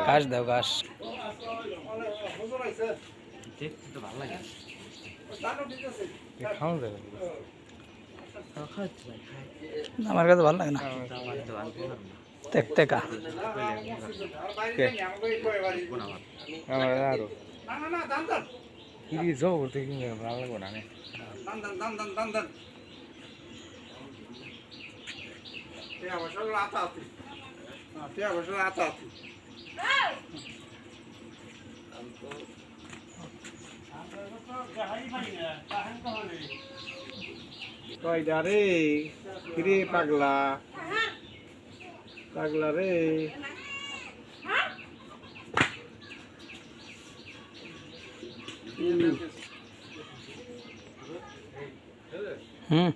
ঘাস দাও ঘাস। দেখতে তো ভালো লাগে। আমার কাছে ভালো লাগে না, তেকা। জব করতে ভালো লাগবে না। কয়টা রে কিরে পাগলা পাগলা রে হুম